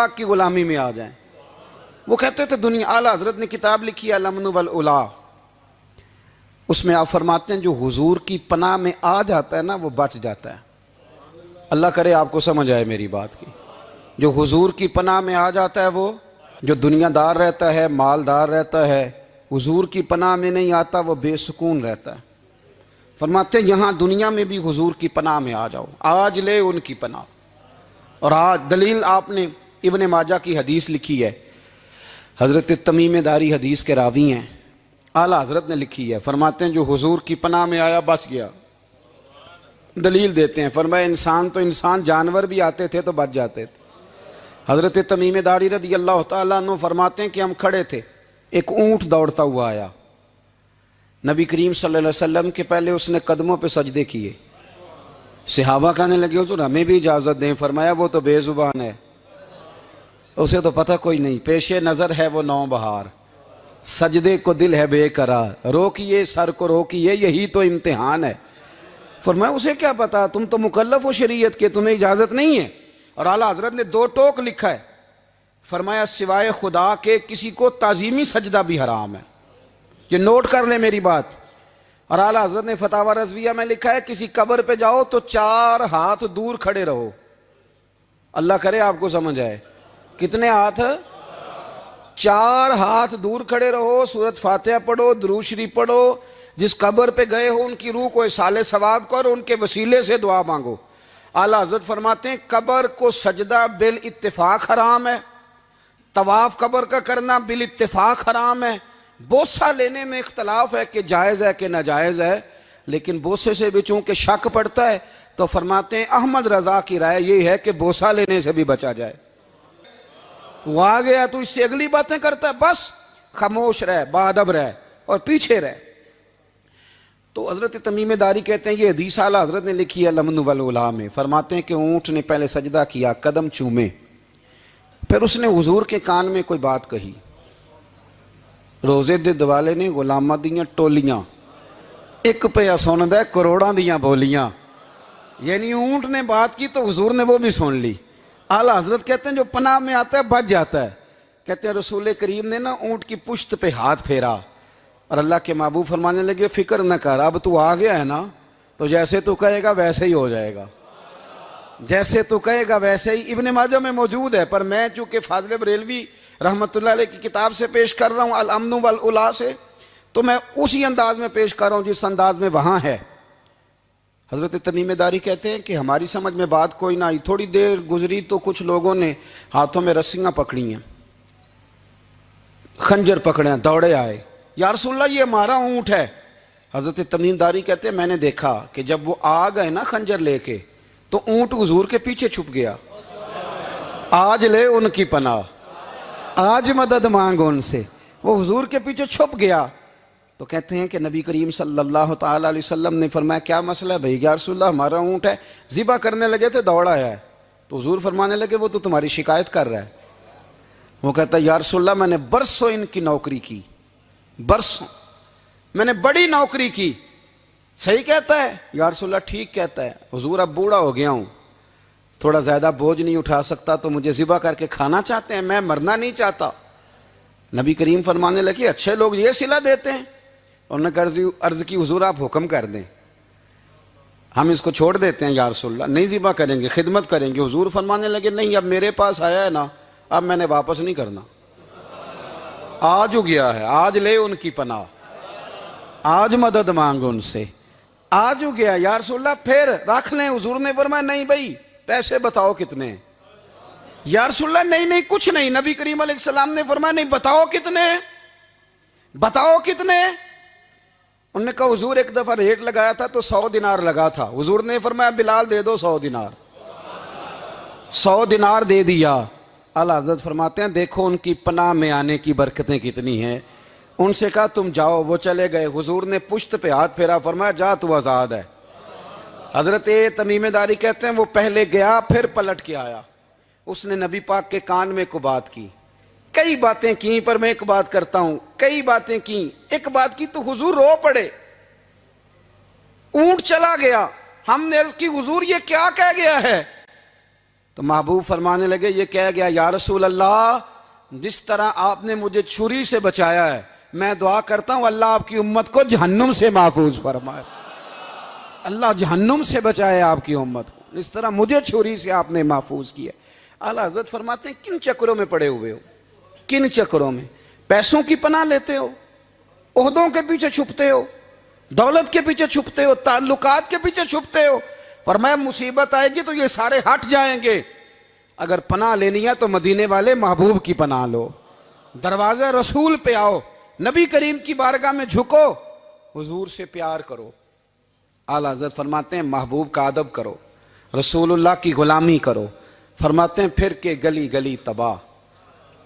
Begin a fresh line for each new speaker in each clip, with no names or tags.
پاک کی غلامی میں آ جائیں۔ وہ کہتے تھے دنیا، اعلیٰ حضرت نے کتاب لکھی ہے الامن والعلا، اس میں آپ فرماتے ہیں جو حضور کی پناہ میں آ جاتا ہے نا وہ بچ جاتا ہے۔ اللہ کرے آپ کو سمجھ آئے میری بات کی۔ جو حضور کی پناہ میں آ جاتا ہے وہ، جو دنیا دار رہتا ہے، مالدار رہتا ہے، حضور کی پناہ میں نہیں آتا وہ بے سکون رہتا ہے۔ فرماتے ہیں یہاں دنیا میں بھی حضور کی پناہ میں آ جاؤ، آج لے ان کی پناہ۔ اور آج دلیل آپ نے ابن ماجہ کی حدیث لکھی ہے، حضرت تمیم داری حدیث کے راوی ہیں، اعلیٰ حضرت نے لکھی ہے، فرماتے ہیں جو حضور کی پناہ میں آیا بچ گیا۔ دلیل دیتے ہیں، فرمایا انسان جانور بھی آتے تھے تو بچ جاتے تھے۔ حضرت تمیم داری رضی اللہ تعالیٰ عنہ فرماتے ہیں کہ ہم کھڑے تھے، ایک اونٹ دوڑتا ہوا آیا، نبی کریم صلی اللہ علیہ وسلم کے پہلے اس نے قدموں پہ سجدے کیے۔ صحابہ کہنے لگے حضور ہمیں بھی اجازت دیں، فرمایا وہ تو بے زبان ہے، اسے تو پتہ کوئی نہیں، پیش نظر ہے وہ نو بہار، سجدے کو دل ہے بے قرار، روکیے سر کو روکیے یہی تو امتحان ہے۔ فرمایا اسے کیا پتا، تم تو مکلف ہو شریعت کے، تمہیں اجازت نہیں ہے۔ اور اعلیٰ حضرت نے 2 ٹوک لکھا ہے، فرمایا سوائے خدا کے کسی کو تعظیمی سجدہ بھی حرام ہے۔ یہ نوٹ کر لیں میری بات۔ اور اعلیٰ حضرت نے فتاوی رضویہ میں لکھا ہے کسی قبر پہ جاؤ تو 4 ہاتھ دور کھڑے رہو۔ اللہ کرے آپ کو سمجھ آئے، کتنے ہاتھ؟ 4 ہاتھ دور کھڑے رہو، سورۃ فاتحہ پڑھو، درود شریف پڑھو، جس قبر پہ گئے ہو ان کی روح کو اصال ثواب کرو، ان کے وسیلے سے دعا مانگو۔ اعلیٰ حضرت فرماتے ہیں قبر کو سجدہ بالاتفاق حرام ہے، طواف قبر کا کرنا بالاتفاق حرام ہے، بوسہ لینے میں اختلاف ہے کہ جائز ہے کہ ناجائز ہے، لیکن بوسے سے بھی چونکہ شک پڑتا ہے تو فرماتے ہیں احمد رضا کی رائے یہ ہے کہ بوسہ لینے سے بھی بچا جائے۔ وہ آ گیا تو اس سے اگلی باتیں کرتا ہے، بس خاموش رہ، باادب رہ اور پیچھے رہ۔ تو حضرت تمیم داری کہتے ہیں یہ حدیث اعلیٰ حضرت نے لکھی ہے الامن والعلا میں، فرماتے ہیں کہ اونٹ نے پہلے سجدہ کیا، قدم چومے، پھر اس نے حضور کے کان میں کوئی بات کہی، روزے دے دوالے نے غلامہ دیاں ٹولیاں، ایک پہ سن دے کروڑاں دیاں بولیاں، یعنی اونٹ نے بات کی تو حضور نے وہ بھی سن لی۔ اعلیٰ حضرت کہتے ہیں جو پناہ میں آتا ہے بچ جاتا ہے۔ کہتے ہیں رسول کریم نے نا اونٹ کی پشت پہ ہاتھ پھیرا اور اللہ کے محبوب فرمانے لگے فکر نہ کر، اب تو آ گیا ہے نا تو جیسے تو کہے گا ویسے ہی ہو جائے گا، جیسے تو کہے گا ویسے ہی۔ ابن ماجہ میں موجود ہے، پر میں چونکہ فاضل بریلوی رحمۃ اللہ علیہ کی کتاب سے پیش کر رہا ہوں الامن والعلا سے، تو میں اسی انداز میں پیش کر رہا ہوں جس انداز میں وہاں ہے۔ حضرت تمیم داری کہتے ہیں کہ ہماری سمجھ میں بات کوئی نہ آئی، تھوڑی دیر گزری تو کچھ لوگوں نے ہاتھوں میں رسیاں پکڑی ہیں، خنجر پکڑے ہیں، دوڑے آئے، یا رسول اللہ یہ ہمارا اونٹ ہے۔ حضرت تمیم داری کہتے ہیں میں نے دیکھا کہ جب وہ آ گئے نا خنجر لے کے تو اونٹ حضور کے پیچھے چھپ گیا۔ آج لے ان کی پناہ، آج مدد مانگ ان سے، وہ حضور کے پیچھے چھپ گیا۔ تو کہتے ہیں کہ نبی کریم صلی اللہ تعالیٰ علیہ وسلم نے فرمایا کیا مسئلہ ہے بھائی؟ یا رسول اللہ ہمارا اونٹ ہے، ذبح کرنے لگے تھے دوڑ آیا ہے۔ تو حضور فرمانے لگے وہ تو تمہاری شکایت کر رہا ہے۔ وہ کہتا ہے یا رسول اللہ میں نے برسوں ان کی نوکری کی، برسوں میں نے بڑی نوکری کی۔ صحیح کہتا ہے یا رسول اللہ؟ ٹھیک کہتا ہے حضور، اب بوڑھا ہو گیا ہوں، تھوڑا زیادہ بوجھ نہیں اٹھا سکتا تو مجھے ذبح کر کے کھانا چاہتے ہیں، میں مرنا نہیں چاہتا۔ نبی کریم فرمانے لگے اچھے لوگ یہ صلہ دیتے ہیں؟ انہوں نے عرض کی حضور آپ حکم کر دیں، ہم اس کو چھوڑ دیتے ہیں یا رسول اللہ، نہیں ذبح کریں گے، خدمت کریں گے۔ حضور فرمانے لگے نہیں، اب میرے پاس آیا ہے نا، اب میں نے واپس نہیں کرنا، آج ہو گیا ہے، آج لے ان کی پناہ، آج مدد مانگ ان سے، آج ہو گیا یا رسول اللہ پھر رکھ لیں۔ حضور نے فرمایا نہیں بھائی پیسے بتاؤ کتنے؟ یا رسول اللہ نہیں کچھ نہیں۔ نبی کریم علیہ السلام نے فرمایا نہیں، بتاؤ کتنے، بتاؤ کتنے؟ انہوں نے کہا حضور ایک دفعہ ریٹ لگایا تھا تو 100 دینار لگا تھا، حضور نے فرمایا بلال دے دو 100 دینار، 100 دینار دے دیا۔ اعلیٰ حضرت فرماتے ہیں دیکھو ان کی پناہ میں آنے کی برکتیں کتنی ہیں۔ ان سے کہا تم جاؤ، وہ چلے گئے، حضور نے پشت پہ ہاتھ پھیرا، فرمایا جا تو آزاد ہے۔ حضرت تمیم داری کہتے ہیں وہ پہلے گیا پھر پلٹ کے آیا، اس نے نبی پاک کے کان میں کو بات کی، کئی باتیں کی، پر میں ایک بات کرتا ہوں، کئی باتیں کی، ایک بات کی تو حضور رو پڑے، اونٹ چلا گیا، ہم نے عرض کی حضور یہ کیا کہہ گیا ہے؟ تو محبوب فرمانے لگے یہ کہہ گیا یا رسول اللہ جس طرح آپ نے مجھے چھری سے بچایا ہے میں دعا کرتا ہوں اللہ آپ کی امت کو جہنم سے محفوظ فرمائے، اللہ جہنم سے بچائے آپ کی امت کو، اس طرح مجھے چھری سے آپ نے محفوظ کیا۔ اعلیٰ حضرت فرماتے ہیں کن چکروں میں پڑے ہوئے ہو، کن چکروں میں؟ پیسوں کی پناہ لیتے ہو، عہدوں کے پیچھے چھپتے ہو، دولت کے پیچھے چھپتے ہو، تعلقات کے پیچھے چھپتے ہو۔ فرمایا مصیبت آئے گی تو یہ سارے ہٹ جائیں گے، اگر پناہ لینی ہے تو مدینے والے محبوب کی پناہ لو، دروازے رسول پہ آؤ، نبی کریم کی بارگاہ میں جھکو، حضور سے پیار کرو۔ اعلیٰ حضرت فرماتے ہیں محبوب کا ادب کرو، رسول اللہ کی غلامی کرو۔ فرماتے ہیں پھر کہ گلی گلی تباہ،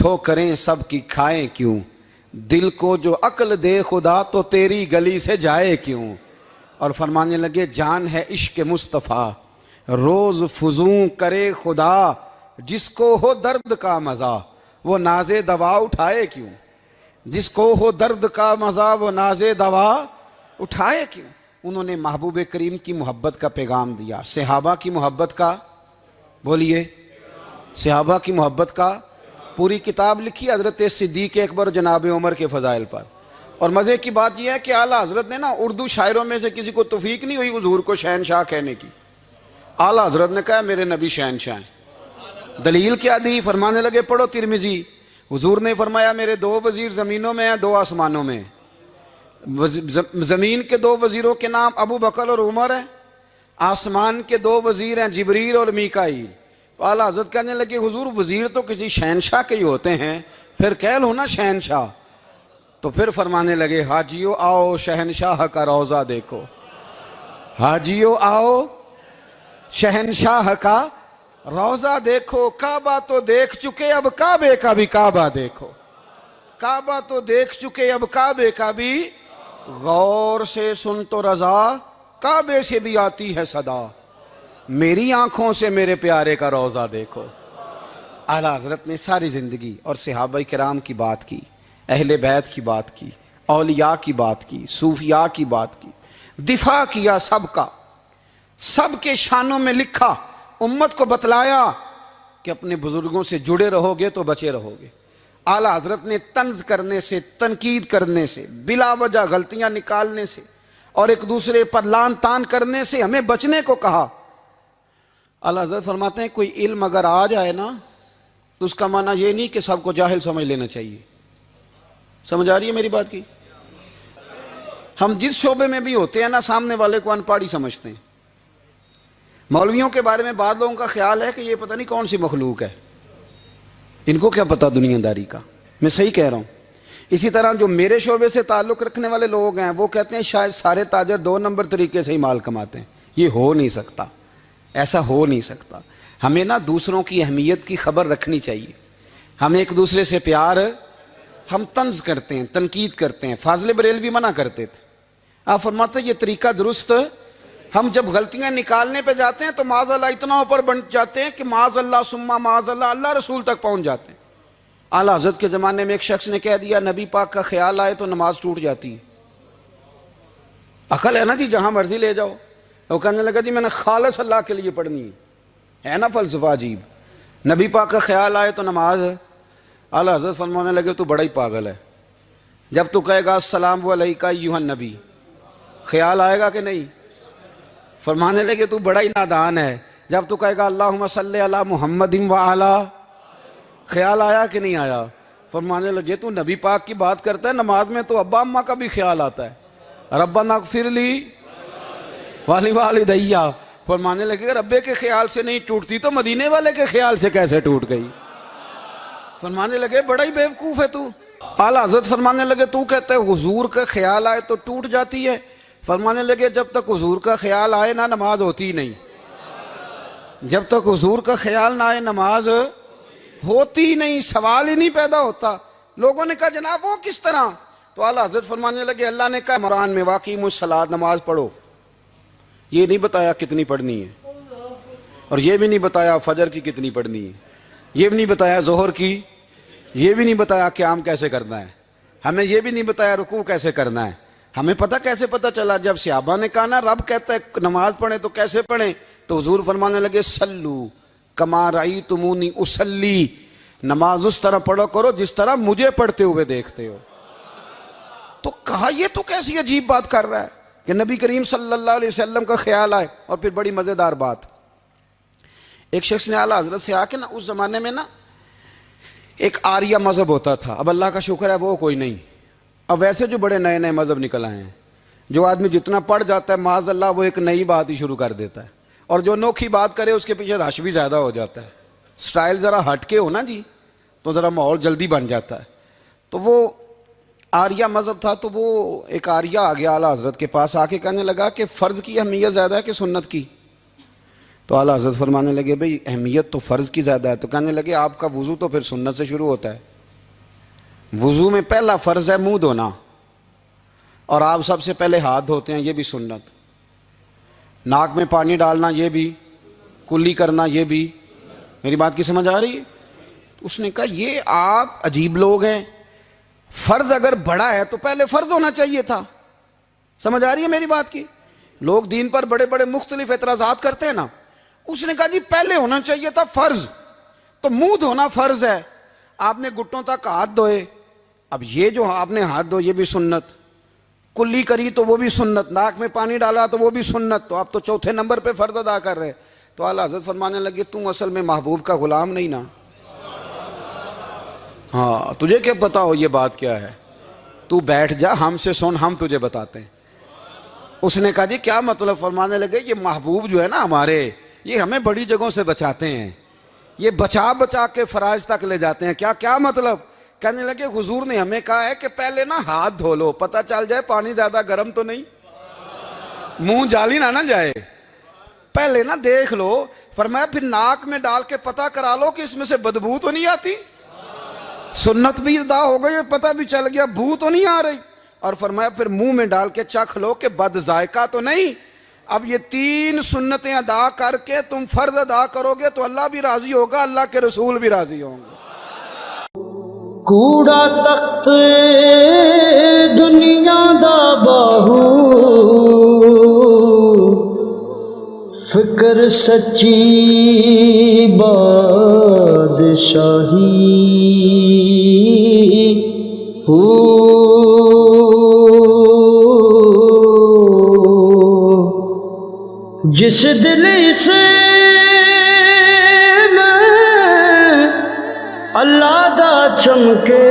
ٹھوکریں سب کی کھائیں کیوں، دل کو جو عقل دے خدا تو تیری گلی سے جائے کیوں۔ اور فرمانے لگے جان ہے عشق مصطفیٰ روز فزوں کرے خدا، جس کو ہو درد کا مزہ وہ ناز دوا اٹھائے کیوں، جس کو ہو درد کا مزہ وہ ناز دوا اٹھائے کیوں۔ انہوں نے محبوب کریم کی محبت کا پیغام دیا، صحابہ کی محبت کا، بولیے صحابہ کی محبت کا پوری کتاب لکھی حضرت صدیق اکبر جناب عمر کے فضائل پر۔ اور مزے کی بات یہ ہے کہ اعلیٰ حضرت نے نا اردو شاعروں میں سے کسی کو توفیق نہیں ہوئی حضور کو شہنشاہ کہنے کی، اعلیٰ حضرت نے کہا میرے نبی شہنشاہ ہیں۔ دلیل کیا دی؟ فرمانے لگے پڑھو ترمذی، حضور نے فرمایا میرے 2 وزیر زمینوں میں ہیں 2 آسمانوں میں، زمین کے 2 وزیروں کے نام ابو بکر اور عمر ہیں، آسمان کے 2 وزیر ہیں جبریل اور میکائیل۔ تو اعلیٰ حضرت کہنے لگے حضور وزیر تو کسی شہنشاہ کے ہی ہوتے ہیں، پھر کہہ لو نا شہنشاہ۔ تو پھر فرمانے لگے حاجیو آؤ شہنشاہ کا روضہ دیکھو، حاجیو آؤ شہنشاہ کا روضہ دیکھو، کعبہ تو دیکھ چکے اب کعبے کا بھی کعبہ دیکھو، کعبہ تو دیکھ چکے اب کعبے کا بھی، غور سے سن تو رضا کعبے سے بھی آتی ہے صدا، میری آنکھوں سے میرے پیارے کا روضہ دیکھو۔ اعلیٰ حضرت نے ساری زندگی اور صحابہ کرام کی بات کی، اہل بیت کی بات کی، اولیاء کی بات کی، صوفیاء کی بات کی، دفاع کیا سب کا، سب کے شانوں میں لکھا، امت کو بتلایا کہ اپنے بزرگوں سے جڑے رہو گے تو بچے رہو گے۔ اعلیٰ حضرت نے طنز کرنے سے، تنقید کرنے سے، بلا وجہ غلطیاں نکالنے سے اور ایک دوسرے پر لان تان کرنے سے ہمیں بچنے کو کہا۔ اعلیٰ حضرت فرماتے ہیں کوئی علم اگر آ جائے نا تو اس کا معنی یہ نہیں کہ سب کو جاہل سمجھ لینا چاہیے۔ سمجھ آ رہی ہے میری بات کی؟ ہم جس شعبے میں بھی ہوتے ہیں نا سامنے والے کو ان پڑھ ہی سمجھتے ہیں۔ مولویوں کے بارے میں بعض لوگوں کا خیال ہے کہ یہ پتہ نہیں کون سی مخلوق ہے، ان کو کیا پتہ دنیا داری کا۔ میں صحیح کہہ رہا ہوں۔ اسی طرح جو میرے شعبے سے تعلق رکھنے والے لوگ ہیں وہ کہتے ہیں شاید سارے تاجر 2 نمبر طریقے سے ہی مال کماتے ہیں۔ یہ ہو نہیں سکتا، ایسا ہو نہیں سکتا۔ ہمیں نا دوسروں کی اہمیت کی خبر رکھنی چاہیے، ہم ایک دوسرے سے پیار، ہم طنز کرتے ہیں، تنقید کرتے ہیں۔ فاضل بریلوی منع کرتے تھے، آپ فرماتے ہیں یہ طریقہ درست، ہم جب غلطیاں نکالنے پہ جاتے ہیں تو معاذ اللہ اتنا اوپر بن جاتے ہیں کہ معاذ اللہ ثم معاذ اللہ اللہ رسول تک پہنچ جاتے ہیں۔ اعلیٰ حضرت کے زمانے میں ایک شخص نے کہہ دیا نبی پاک کا خیال آئے تو نماز ٹوٹ جاتی ہے۔ عقل ہے نا جی، جہاں مرضی لے جاؤ۔ وہ کہنے لگا جی میں نے خالص اللہ کے لیے پڑھنی ہے نا فلسفہ عجیب، نبی پاک کا خیال آئے تو نماز۔ اعلیٰ حضرت فرمانے لگے تو بڑا ہی پاگل ہے، جب تو کہے گا السلام علیکہ ایھا النبی خیال آئے گا کہ نہیں؟ فرمانے لگے تو بڑا ہی نادان ہے، جب تو کہے گا اللہم صلی علی محمد وعلی خیال آیا کہ نہیں آیا؟ فرمانے لگے تو نبی پاک کی بات کرتا ہے، نماز میں تو ابا اماں کا بھی خیال آتا ہے، ربنا اغفر لی ولوالدی۔ فرمانے لگے ربے کے خیال سے نہیں ٹوٹتی تو مدینے والے کے خیال سے کیسے ٹوٹ گئی؟ فرمانے لگے بڑا ہی بیوقوف ہے تو۔ اعلیٰ حضرت فرمانے لگے تو کہتا ہے حضور کا خیال آئے تو ٹوٹ جاتی ہے۔ فرمانے لگے جب تک حضور کا خیال آئے نہ نماز ہوتی نہیں، جب تک حضور کا خیال نہ آئے نماز ہوتی نہیں، سوال ہی نہیں پیدا ہوتا۔ لوگوں نے کہا جناب وہ کس طرح؟ تو اعلیٰ حضرت فرمانے لگے اللہ نے کہا قرآن میں واقعی الصلاۃ نماز پڑھو، یہ نہیں بتایا کتنی پڑھنی ہے، اور یہ بھی نہیں بتایا فجر کی کتنی پڑھنی ہے، یہ بھی نہیں بتایا ظہر کی، یہ بھی نہیں بتایا قیام کیسے کرنا ہے، ہمیں یہ بھی نہیں بتایا رکوع کیسے کرنا ہے۔ ہمیں پتہ کیسے پتہ چلا؟ جب صحابہ نے کہا نا رب کہتا ہے نماز پڑھیں تو کیسے پڑھیں، تو حضور فرمانے لگے سلو کما رأیتمونی اصلی، نماز اس طرح پڑھو کرو جس طرح مجھے پڑھتے ہوئے دیکھتے ہو۔ تو کہا یہ تو کیسی عجیب بات کر رہا ہے کہ نبی کریم صلی اللہ علیہ وسلم کا خیال آئے۔ اور پھر بڑی مزیدار بات، ایک شخص نے اعلیٰ حضرت سے آ کے نا، اس زمانے میں نا ایک آریہ مذہب ہوتا تھا، اب اللہ کا شکر ہے وہ کوئی نہیں، اب ویسے جو بڑے نئے نئے مذہب نکل آئے ہیں، جو آدمی جتنا پڑھ جاتا ہے معاذ اللہ وہ ایک نئی بات ہی شروع کر دیتا ہے، اور جو انوکھی بات کرے اس کے پیچھے رش بھی زیادہ ہو جاتا ہے، سٹائل ذرا ہٹ کے ہو نا جی تو ذرا ماحول جلدی بن جاتا ہے۔ تو وہ آریہ مذہب تھا، تو وہ ایک آریہ آ گیا اعلیٰ حضرت کے پاس، آ کے کہنے لگا کہ فرض کی اہمیت زیادہ ہے کہ سنت کی؟ تو اعلیٰ حضرت فرمانے لگے بھئی اہمیت تو فرض کی زیادہ ہے۔ تو کہنے لگے آپ کا وضو تو پھر سنت سے شروع ہوتا ہے، وضو میں پہلا فرض ہے منہ دھونا، اور آپ سب سے پہلے ہاتھ دھوتے ہیں، یہ بھی سنت، ناک میں پانی ڈالنا یہ بھی، کلی کرنا یہ بھی۔ میری بات کی سمجھ آ رہی ہے؟ اس نے کہا یہ آپ عجیب لوگ ہیں، فرض اگر بڑا ہے تو پہلے فرض ہونا چاہیے تھا۔ سمجھ آ رہی ہے میری بات کی؟ لوگ دین پر بڑے بڑے مختلف اعتراضات کرتے ہیں نا، اس نے کہا جی پہلے ہونا چاہیے تھا فرض، تو منہ دھونا فرض ہے، آپ نے گھٹنوں تک ہاتھ دھوئے، اب یہ جو آپ نے ہاتھ دھو یہ بھی سنت، کلی کری تو وہ بھی سنت، ناک میں پانی ڈالا تو وہ بھی سنت، تو آپ تو چوتھے نمبر پہ فرض ادا کر رہے۔ تو اعلیٰ حضرت فرمانے لگے تم اصل میں محبوب کا غلام نہیں نا، ہاں تجھے کیا پتا ہو یہ بات کیا ہے، تو بیٹھ جا ہم سے سن، ہم تجھے بتاتے ہیں۔ اس نے کہا جی کیا مطلب؟ فرمانے لگے یہ محبوب جو ہے نا ہمارے، یہ ہمیں بڑی جگہوں سے بچاتے ہیں، یہ بچا بچا کے فرائض تک لے جاتے ہیں۔ کیا کیا مطلب؟ کہنے لگے حضور نے ہمیں کہا ہے کہ پہلے نا ہاتھ دھو لو، پتہ چل جائے پانی زیادہ گرم تو نہیں، منہ جالی نہ جائے، پہلے نا دیکھ لو۔ فرمایا پھر ناک میں ڈال کے پتہ کرا لو کہ اس میں سے بدبو تو نہیں آتی، سنت بھی ادا ہو گئی، پتہ بھی چل گیا بو تو نہیں آ رہی۔ اور فرمایا پھر منہ میں ڈال کے چکھ لو کہ بد ذائقہ تو نہیں۔ اب یہ 3 سنتیں ادا کر کے تم فرض ادا کرو گے تو اللہ بھی راضی ہوگا، اللہ کے رسول بھی راضی ہوں گے۔
کوڑا تخت دنیا دا باہو، فکر سچی بادشاہی ہو، جس دل سے میں اللہ دا چمکے،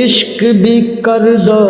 عشق بھی کردہ